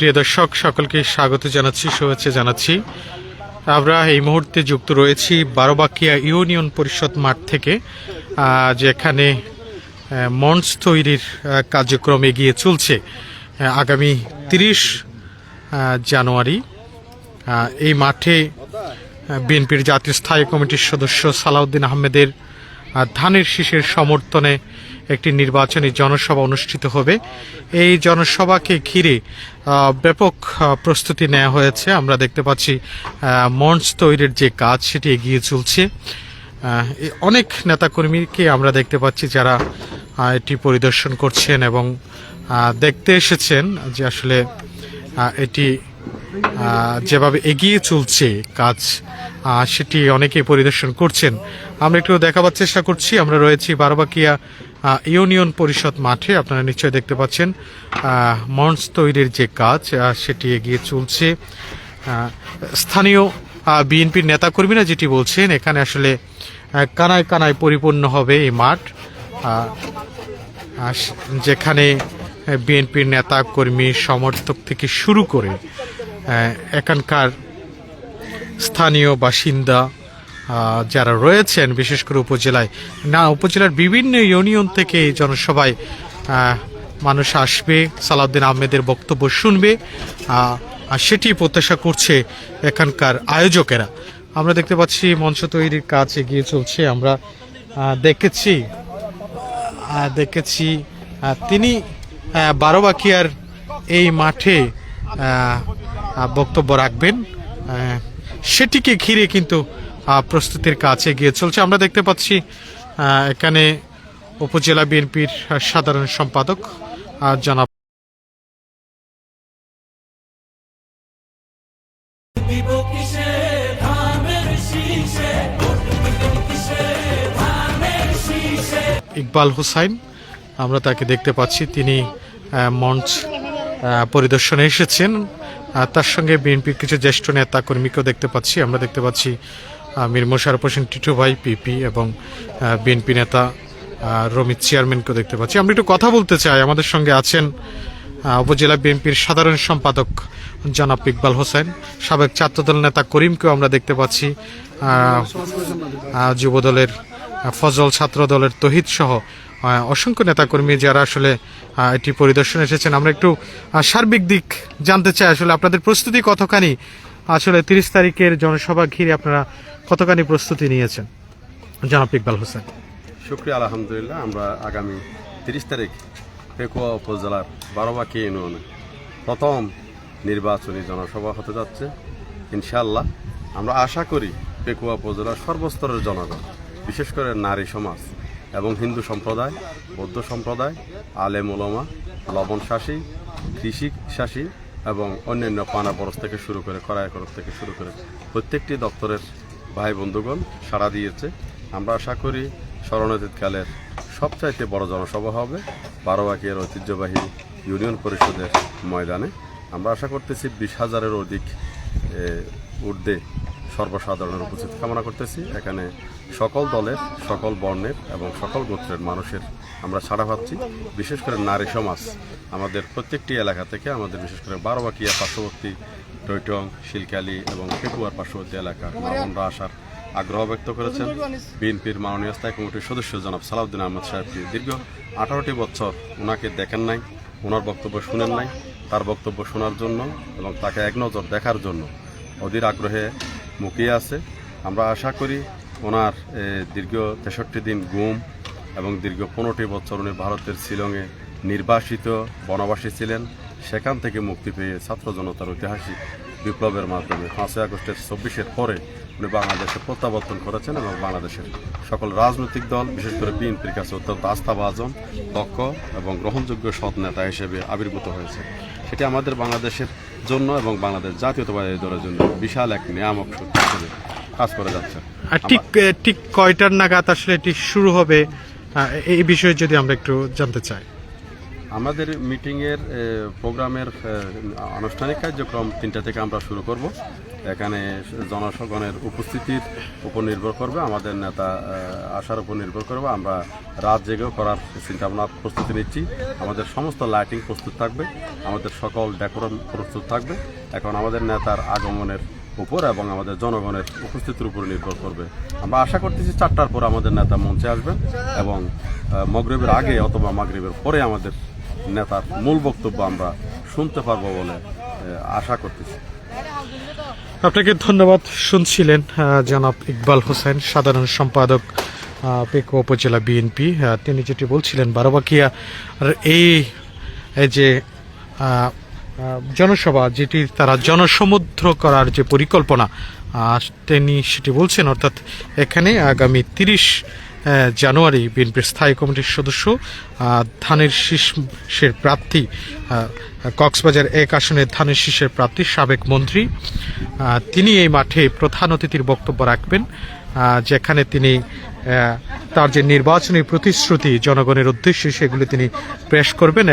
প্রিয় দর্শক সকলকে স্বাগত জানাচ্ছি, শুভেচ্ছা জানাচ্ছি। আমরা এই মুহূর্তে যুক্ত রয়েছি বারোবাকিয়া ইউনিয়ন পরিষদ মাঠ থেকে, যেখানে মঞ্চ তৈরির কার্যক্রম এগিয়ে চলছে। আগামী 30 জানুয়ারি এই মাঠে বিএনপির জাতীয় স্থায়ী কমিটির সদস্য সালাউদ্দিন আহমেদের ধানের শীষের সমর্থনে একটি নির্বাচনী জনসভা অনুষ্ঠিত হবে। এই জনসভাকে ঘিরে ব্যাপক প্রস্তুতি নেওয়া হয়েছে। আমরা দেখতে পাচ্ছি মঞ্চ তৈরির যে কাজ সেটি এগিয়ে চলছে। অনেক নেতাকর্মীকে আমরা দেখতে পাচ্ছি যারা এটি পরিদর্শন করছেন এবং দেখতে এসেছেন যে আসলে এটি যেভাবে এগিয়ে চলছে কাজ সেটি অনেকেই পরিদর্শন করছেন। আমরা একটু দেখাবার চেষ্টা করছি। আমরা রয়েছি বারোবাকিয়া ইউনিয়ন পরিষদ মাঠে। আপনারা নিশ্চয়ই দেখতে পাচ্ছেন মঞ্চ তৈরির যে কাজ সেটি এগিয়ে চলছে। স্থানীয় বিএনপির নেতাকর্মীরা যেটি বলছেন, এখানে আসলে কানায় কানায় পরিপূর্ণ হবে এই মাঠ, যেখানে বিএনপির নেতা কর্মী সমর্থক থেকে শুরু করে এখানকার স্থানীয় বাসিন্দা যারা রয়েছেন, বিশেষ করে উপজেলার বিভিন্ন ইউনিয়ন থেকে এই জনসভায় মানুষ আসবে, সালাউদ্দিন আহমেদের বক্তব্য শুনবে, আর সেটি প্রত্যাশা করছে এখানকার আয়োজকেরা। আমরা দেখতে পাচ্ছি মঞ্চ তৈরির কাজ এগিয়ে চলছে। আমরা দেখেছি তিনি বারোবাকিয়ার এই মাঠে বক্তব্য রাখবেন, সেটিকে ঘিরে কিন্তু প্রস্তুতির কাজ এগিয়ে চলছে। আমরা দেখতে পাচ্ছি এখানে উপজেলা বিএনপির সাধারণ সম্পাদক জনাব ইকবাল হোসাইন, আমরা তাকে দেখতে পাচ্ছি। তিনি মঞ্চ পরিদর্শনে এসেছেন। তার সঙ্গে বিএনপির কিছু জ্যেষ্ঠ নেতা কর্মীকেও দেখতে পাচ্ছি। আমরা দেখতে পাচ্ছি মীর মোশাররফ হোসেন টিটু ভাই পিপি এবং বিএনপি নেতা রমিত চেয়ারম্যানকেও দেখতে পাচ্ছি। আমরা একটু কথা বলতে চাই। আমাদের সঙ্গে আছেন উপজেলা বিএনপির সাধারণ সম্পাদক জনাব ইকবাল হোসেন, সাবেক ছাত্রদল নেতা করিমকেও আমরা দেখতে পাচ্ছি, যুবদলের ফজল, ছাত্রদলের তহিদ সহ অসংখ্য নেতাকর্মী যারা আসলে এটি পরিদর্শনে এসেছেন। আমরা একটু সার্বিক দিক জানতে চাই, আসলে আপনাদের প্রস্তুতি কতখানি, আসলে 30 তারিখের জনসভা ঘিরে আপনারা কতখানি প্রস্তুতি নিয়েছেন? জনাব ইকবাল হোসেন। শুক্রিয়া, আলহামদুলিল্লাহ। আমরা আগামী 30 তারিখ পেকুয়া উপজেলার বারোবাকিয়া ইউনিয়নে প্রথম নির্বাচনী জনসভা হতে যাচ্ছে। ইনশাআল্লাহ আমরা আশা করি পেকুয়া উপজেলার সর্বস্তরের জনগণ, বিশেষ করে নারী সমাজ এবং হিন্দু সম্প্রদায়, বৌদ্ধ সম্প্রদায়, আলেম ওলামা, লবণ চাষী, কৃষি চাষী এবং অন্যান্য পানা বরস থেকে শুরু করে করায়করণ থেকে শুরু করে প্রত্যেকটি দপ্তরের ভাই বন্ধুগণ সাড়া দিয়েছে। আমরা আশা করি স্মরণাতীতকালের সবচাইতে বড় জনসভা হবে বারোবাকিয়ার ঐতিহ্যবাহী ইউনিয়ন পরিষদের ময়দানে। আমরা আশা করতেছি 20,000-এর অধিক ঊর্ধ্বে সর্বসাধারণের উপস্থিতি কামনা করতেছি। এখানে সকল দলের, সকল বর্ণের এবং সকল গোত্রের মানুষের আমরা ছাড়া পাচ্ছি। বিশেষ করে নারী সমাজ আমাদের প্রত্যেকটি এলাকা থেকে, আমাদের বিশেষ করে বারোবাকিয়া পার্শ্ববর্তী টৈটং, শিলকালী এবং পেকুয়ার পার্শ্ববর্তী এলাকা আমরা আসার আগ্রহ ব্যক্ত করেছেন। বিএনপির মাননীয় স্থায়ী কমিটির সদস্য জনাব সালাউদ্দিন আহমেদ সাহেবকে দীর্ঘ 18টি বছর ওনাকে দেখেন নাই, ওনার বক্তব্য শুনেন নাই। তার বক্তব্য শোনার জন্য এবং তাকে এক নজর দেখার জন্য অধীর আগ্রহে মুখিয়ে আছে। আমরা আশা করি ওনার দীর্ঘ 63 দিন গুম এবং দীর্ঘ 15টি বছর উনি ভারতের শিলংয়ে নির্বাসিত বনবাসী ছিলেন। সেখান থেকে মুক্তি পেয়ে ছাত্র জনতার ঐতিহাসিক বিপ্লবের মাধ্যমে 5ই আগস্টের 24-এর পরে উনি বাংলাদেশে প্রত্যাবর্তন করেছেন এবং বাংলাদেশের সকল রাজনৈতিক দল, বিশেষ করে বিএনপির কাছে অত্যন্ত আস্থাভাজন, দক্ষ এবং গ্রহণযোগ্য সৎ নেতা হিসেবে আবির্ভূত হয়েছে। সেটি আমাদের বাংলাদেশের জন্য এবং বাংলাদেশ জাতীয়তাবাদী দলের জন্য বিশাল এক নিয়ামক শক্তি হিসেবে কাজ করে যাচ্ছে। ঠিক কয়টার নাগাদ আসলে এটি শুরু হবে, এই বিষয়ে যদি আমরা একটু জানতে চাই। আমাদের মিটিংয়ের প্রোগ্রামের আনুষ্ঠানিক কার্যক্রম 3টা থেকে আমরা শুরু করব এখানে জনগণের উপস্থিতির উপর নির্ভর করবে, আমাদের নেতা আসার উপর নির্ভর করবে। আমরা রাত জেগেও করার চিন্তাভাবনা প্রস্তুতি নিচ্ছি। আমাদের সমস্ত লাইটিং প্রস্তুত থাকবে, আমাদের সকল ডেকোরেশন প্রস্তুত থাকবে। এখন আমাদের নেতার আগমনের উপর এবং আমাদের জনগণের উপস্থিতির উপর নির্ভর করবে। আমরা আশা করতেছি 4টার পর আমাদের নেতা মঞ্চে আসবেন এবং মাগরিবের আগে অথবা মাগরিবের পরে আমাদের নেতার মূল বক্তব্য আমরা শুনতে পারবো বলে আশা করতেছি। আপনাকে ধন্যবাদ। শুনছিলেন জনাব ইকবাল হোসেন, সাধারণ সম্পাদক পেকুয়া উপজেলা বিএনপি। তিনি যেটি বলছিলেন বারোবাকিয়া এই যে জনসভা, যেটি তারা জনসমুদ্র করার যে পরিকল্পনা তিনি সেটি বলছেন, অর্থাৎ এখানে আগামী 30 জানুয়ারি বিএনপির স্থায়ী কমিটির সদস্য ধানের শীষের প্রার্থী, কক্সবাজার 1 আসনের ধানের শীষের প্রার্থী সাবেক মন্ত্রী, তিনি এই মাঠে প্রধান অতিথির বক্তব্য রাখবেন, যেখানে তিনি তার যে নির্বাচনী প্রতিশ্রুতি জনগণের উদ্দেশ্যে সেগুলি তিনি পেশ করবেন।